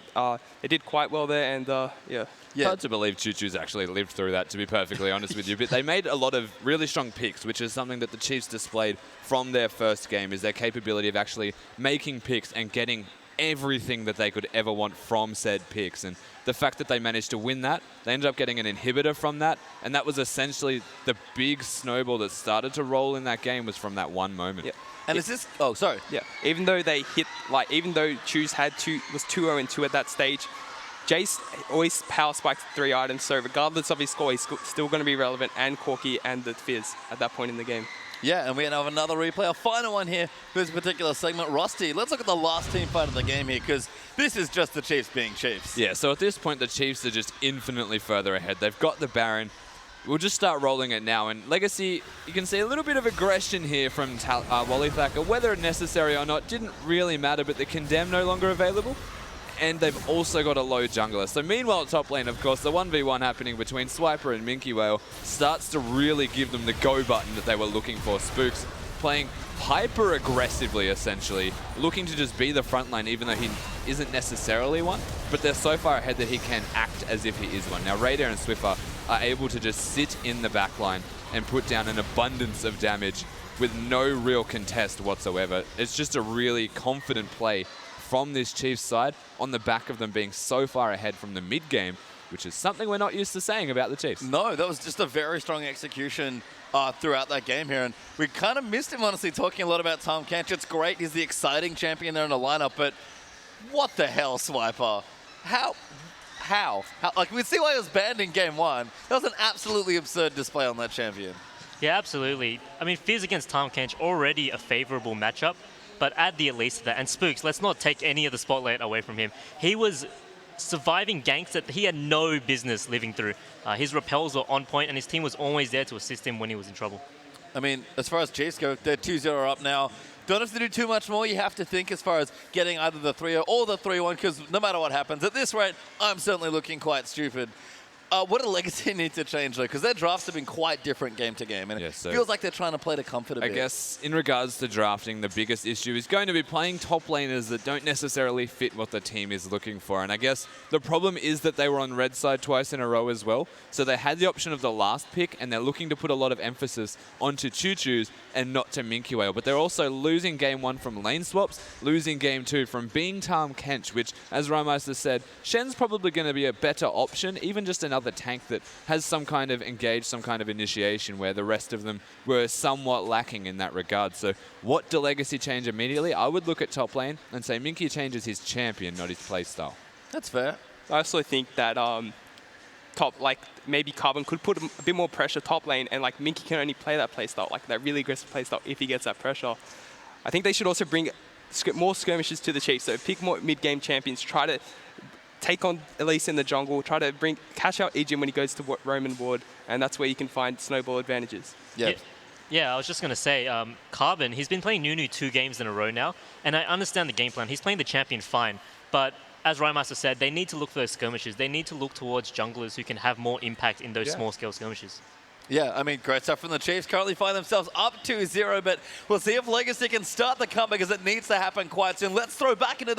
It did quite well there, and yeah. Hard to believe Choo Choo's actually lived through that, to be perfectly honest with you. But they made a lot of really strong picks, which is something that the Chiefs displayed from their first game, is their capability of actually making picks and getting everything that they could ever want from said picks. And the fact that they managed to win that, they ended up getting an inhibitor from that, and that was essentially the big snowball that started to roll in that game, was from that one moment. Yeah. And is this... Oh, sorry. Yeah. Even though they hit... Like, even though Choose was 2-0-2 at that stage, Jace always power spiked 3 items, so regardless of his score, he's still going to be relevant, and Corki and the Fizz at that point in the game. Yeah, and we have another replay, our final one here for this particular segment. Rusty, let's look at the last team fight of the game here, because this is just the Chiefs being Chiefs. Yeah, so at this point, the Chiefs are just infinitely further ahead. They've got the Baron. We'll just start rolling it now. And Legacy, you can see a little bit of aggression here from Wally Thacker. Whether necessary or not didn't really matter, but the Condemn no longer available. And they've also got a low jungler. So meanwhile at top lane, of course, the 1v1 happening between Swiper and Minky Whale starts to really give them the go button that they were looking for. Spooks playing hyper aggressively, essentially, looking to just be the front line, even though he isn't necessarily one. But they're so far ahead that he can act as if he is one. Now Radar and Swiffer are able to just sit in the back line and put down an abundance of damage with no real contest whatsoever. It's just a really confident play from this Chiefs side on the back of them being so far ahead from the mid game which is something we're not used to saying about the Chiefs. No, that was just a very strong execution throughout that game here. And we kind of missed him, honestly, talking a lot about Tom Kench. It's great. He's the exciting champion there in the lineup. But what the hell, Swiper? How? Like, we see why he was banned in game 1. That was an absolutely absurd display on that champion. Yeah, absolutely. I mean, Fizz against Tom Kench, already a favorable matchup, but add the Elise to that. And Spooks, let's not take any of the spotlight away from him. He was surviving ganks that he had no business living through. His repels were on point, and his team was always there to assist him when he was in trouble. I mean, as far as Chiefs go, they're 2-0 up now. Don't have to do too much more. You have to think as far as getting either the 3-0 or the 3-1, because no matter what happens, at this rate, I'm certainly looking quite stupid. What do Legacy need to change, though? Because their drafts have been quite different game to game, and it feels like they're trying to play to comfort a bit. I guess in regards to drafting, the biggest issue is going to be playing top laners that don't necessarily fit what the team is looking for. And I guess the problem is that they were on red side twice in a row as well. So they had the option of the last pick, and they're looking to put a lot of emphasis onto Choo-Choo's and not to Minky Whale. But they're also losing game 1 from lane swaps, losing game 2 from being Tom Kench, which, as Rymeister said, Shen's probably going to be a better option, even just another tank that has some kind of engaged, some kind of initiation, where the rest of them were somewhat lacking in that regard. So what do Legacy change immediately? I would look at top lane and say Minky changes his champion, not his playstyle. That's fair. I also think that maybe Carbon could put a bit more pressure top lane, and like Minky can only play that playstyle, like that really aggressive playstyle, if he gets that pressure. I think they should also bring more skirmishes to the Chiefs. So pick more mid-game champions, try to take on Elise in the jungle, try to cash out Ejim when he goes to Roman Ward, and that's where you can find snowball advantages. Yeah, I was just going to say, Carbon, he's been playing Nunu 2 games in a row now, and I understand the game plan. He's playing the champion fine, but as Rymeister said, they need to look for those skirmishes. They need to look towards junglers who can have more impact in those small-scale skirmishes. Yeah, I mean, great stuff from the Chiefs. Currently find themselves up 2-0, but we'll see if Legacy can start the comeback, because it needs to happen quite soon. Let's throw back into the